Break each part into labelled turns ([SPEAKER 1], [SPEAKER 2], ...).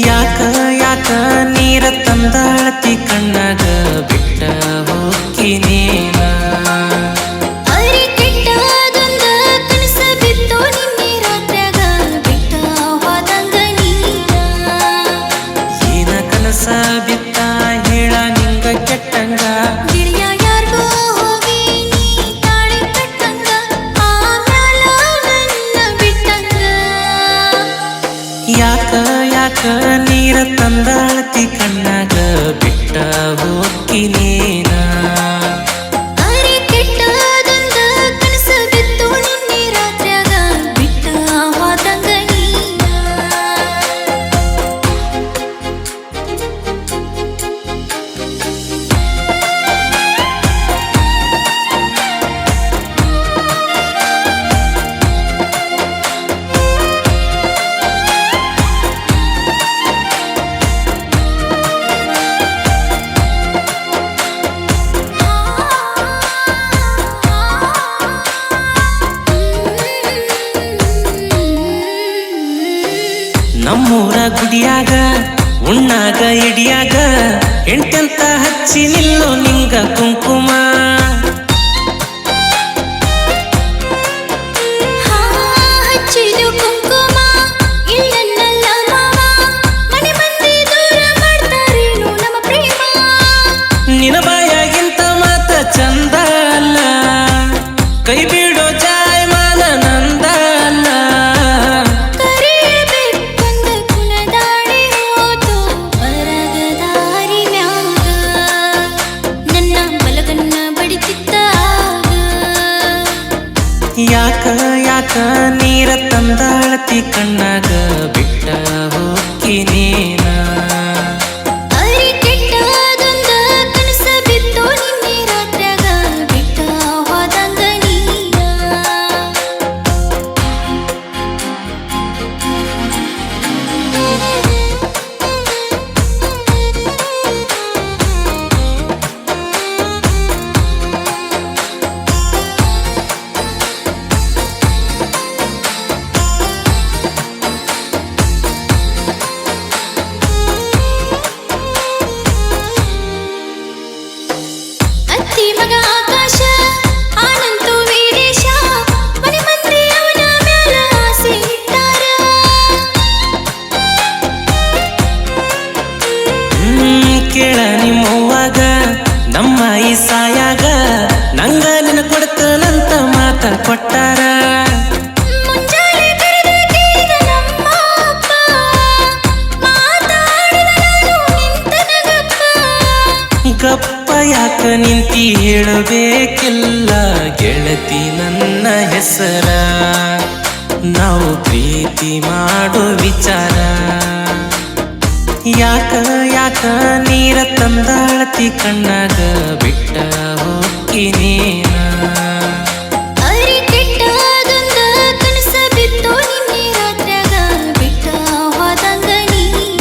[SPEAKER 1] ಯಾಕ ಯಾಕ ನೀರ ತಂದಾಳತಿ ಕಣ್ಣಾಗ ಬಿಟ್ಟ ಹೋಗ್ತೀನಿ
[SPEAKER 2] ಅರಿ ಕೆಟ್ಟದೊಂದ ಕನಸ ಬಿತ್ತು ನಿನ್ನೆ ರಾತ್ರ್ಯಾಗ ಬಿಟ್ಟ ಹೋದಂಗ ನೀನ
[SPEAKER 1] ಏನ ಕನಸ ಬಿತ್ತ ಹೇಳ ನಿಂಗ ಕೆಟ್ಟಂಗ
[SPEAKER 2] ಗಿಳಿಯ ಯಾರ್ಗೋ ಹೋಗಿ ನೀ ತಾಳಿ ಕಟ್ಟಂಗ ಆಮ್ಯಾಲ ನನ್ನ ಬಿಟ್ಟಂಗ
[SPEAKER 1] ಯಾಕ ಯಾಕ ನೀರ ತಂದಾಳತಿ ಕಣ್ಣಾಗ ಬಿಟ್ಟ ಹೋಗ್ತೀನಿ
[SPEAKER 2] ಅರಿ ಕೆಟ್ಟದೊಂದ ಕನಸ ಬಿತ್ತು ನಿನ್ನೆ ರಾತ್ರ್ಯಾಗ ಬಿಟ್ಟ ಹೋದಂಗ ನೀನ
[SPEAKER 1] ನಮ್ಮೂರ ಗುಡಿಯಾಗ ಉಣ್ಣಾಗ ಇಡಿಯಾಗ ಎಂಟೆಂತ ಹಚ್ಚಿ ನಿಲ್ಲೋ ನಿಂಗ ಕುಂಕುಮ
[SPEAKER 2] ಹಚ್ಚಿದು ಕುಂಕುಮ ಇಲ್ಲನ್ನಲ್ಲ ಮಾವ ಮನೆ ಮಂದಿ ದೂರ ಮಾಡ್ತಾರೇನು ನಮ್ಮ ಪ್ರೇಮ
[SPEAKER 1] ನಿನ ಬಾಯಾಗಿಂತ ಮಾತ ಚಂದ ಅಲ್ಲ ಕೈ ಬಿಡೋ ಜಾಯಮಾನ ನಂದ ಅಲ್ಲ
[SPEAKER 2] ಕರೆಯಬೇಕಂದ ಕುಲದಾಡಿ ಹೋತು ಬರಗದಾರಿ ಮ್ಯಾಗ ನನ್ನ ಬಲಗನ್ನ ಬಡಿತಿದ್ದಾಗ
[SPEAKER 1] ಯಾಕ ಯಾಕ ನೀರ ತಂದಾಳತಿ ಕಣ್ಣಾಗ ಬಿಟ್ಟ ಹೋಗ್ತೀನಿ
[SPEAKER 2] ಅರಿ ಕೆಟ್ಟದೊಂದ ಕನಸ ಬಿತ್ತು ನಿನ್ನೆ ರಾತ್ರ್ಯಾಗ ಬಿಟ್ಟ ಹೋದಂಗ ನೀನ ಅತ್ತಿ ಮಗ ಆಕಾಶ ಆನಂತು ವೀರೇಶ ಮನೆ ಮಂದಿ ಅವನ ಮ್ಯಾಲ ಆಸೆ ಇಟ್ಟಾರ
[SPEAKER 1] ಕೇಳ ನಿಮ್ಮವ್ವಾಗ ನಮ್ಮ ಈ ಸಾಯಾಗ ನಂಗ ನಿನ ಕೊಡ್ತನಂತ ಮಾತ ಕೊಟ್ಟಾರ
[SPEAKER 2] ಮುಂಜಾನೆ ಕರೆದ ಕೇಳಿದ ನಮ್ಮ ಅಪ್ಪ ಮಾತಾಡಿದ ನಾನು ನಿಂತ ನಗಪ್ಪ
[SPEAKER 1] ಗಪ್ಪ ಯಾಕ ನಿಂತಿ ಹೇಳಬೇಕಿಲ್ಲ ಗೆಳತಿ ನನ್ನ ಹೆಸರ ನಾವು ಪ್ರೀತಿ ಮಾಡೋ ವಿಚಾರ ಯಾಕ ಯಾಕ ನೀರ ತಂದಾಳತಿ ಕಣ್ಣಾಗ ಬಿಟ್ಟ ಹೋಗ್ತೀನಿ
[SPEAKER 2] ಅರಿ ಕೆಟ್ಟದೊಂದ ಕನಸ ಬಿತ್ತು ನಿನ್ನೆ ರಾತ್ರ್ಯಾಗ ಬಿಟ್ಟ ಹೋದಂಗ ನೀನ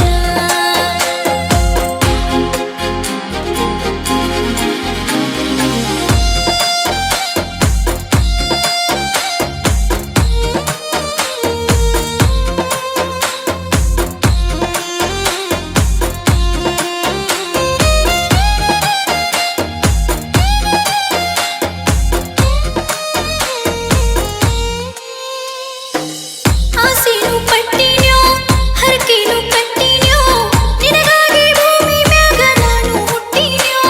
[SPEAKER 2] ಆಸೆನು ಪಟ್ಟಿನ್ಯೋ ಹರಕೆನು ಕಟ್ಟಿನ್ಯೋ ನಿನಗಾಗಿ ಭೂಮಿ ಮ್ಯಾಗ ನಾನು ಹುಟ್ಟಿನ್ಯೋ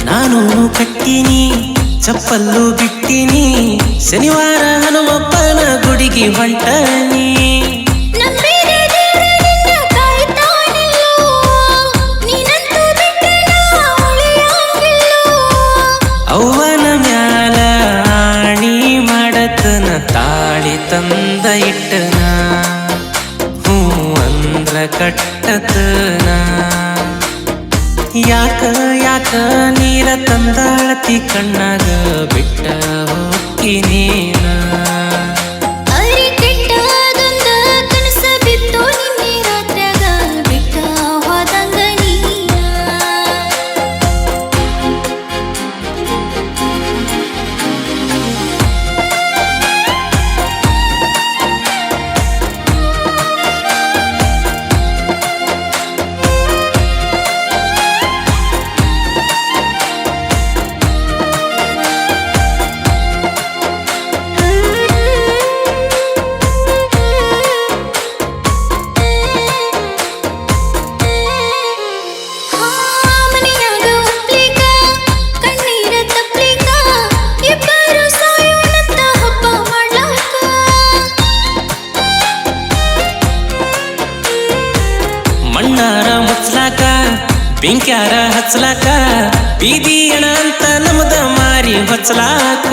[SPEAKER 1] ನಾನು ಕಟ್ಟಿನಿ ಚಪ್ಪಲ್ಲು ಬಿಟ್ಟಿನಿ ಶನಿವಾರ ಹನುಮಪ್ಪನ ಗುಡಿಗೆ ಹೊಂಟನಿ
[SPEAKER 2] ನಂಬಿದ ದೇವ್ರ ನಿನ್ನ ಕಾಯ್ತಾನಿಲ್ಲೋ ನೀನಂತೂ ಬಿಟ್ಟ ನಾ ಉಳಿಯಂಗಿಲ್ಲೋ
[SPEAKER 1] ಅವ್ವನ ಮ್ಯಾಲ ಆಣಿ ಮಾಡತನ ತಾಳಿ ತಂದ ಇಟ್ಟನ ಹೂ ಅಂದ್ರ ಕಟ್ಟತನ ಯಾಕ ಯಾಕ ನೀರ ತಂದಾಳತಿ ಕಣ್ಣಾಗ ಬಿಟ್ಟ ಹೋಗ್ತೀನಿ ಬೆಂಕ್ಯಾರ ಹಚ್ಚಲಾಕ ಬೀದಿ ಅಣ ಅಂತ ನಮ್ದ ಮಾರಿ ಹೊಚ್ಚಲಾಕ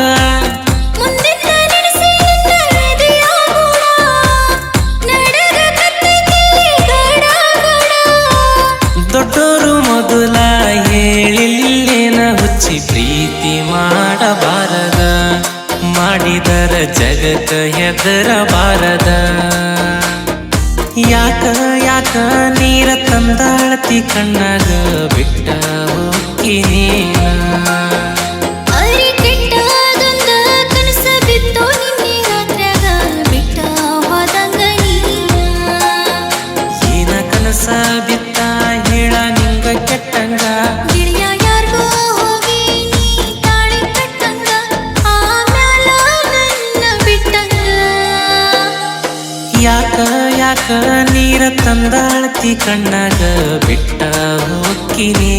[SPEAKER 2] ಮುಂದಿನ ನೆನೆಸಿ ನಿನ್ನ ಎದೆಯ ಗೂಡ, ನಡಗಕತ್ತೈತಿ ಗಡ ಗಡ.
[SPEAKER 1] ದೊಡ್ಡೋರು ಮೊದಲ ಹೇಳಿಲ್ಲೇನ ಹುಚ್ಚಿ ಪ್ರೀತಿ ಮಾಡಬಾರದ, ಮಾಡಿದರ ಜಗಕ್ಕ ಹೆದರಬಾರದ. ಯಾಕ ಯಾಕ ನೀರ ತಂದಾಳತಿ ಕಣ್ಣಾಗ ಬಿಟ್ಟ ಹೋಗ್ತೀನಿ
[SPEAKER 2] ಅರಿ ಕೆಟ್ಟದೊಂದ ಕನಸ ಬಿತ್ತು ನಿನ್ನೆ ರಾತ್ರ್ಯಾಗ ಬಿಟ್ಟ ಹೋದಂಗ ನೀನ.
[SPEAKER 1] ಏನ ಕನಸ ಬಿತ್ತ ಹೇಳ ನಿಂಗ ಕೆಟ್ಟಂಗ,
[SPEAKER 2] ಗಿಳಿಯ ಯಾರ್ಗೋ ಹೋಗಿ ನೀ ತಾಳಿ ಕಟ್ಟಂಗ, ಆಮ್ಯಾಲ ನನ್ನ ಬಿಟ್ಟಂಗ.
[SPEAKER 1] ಯಾಕ ಯಾಕ ನೀರ ತಂದಾಳತಿ ಕಣ್ಣಾಗ ಬಿಟ್ಟ ಹೋಗ್ತೀನಿ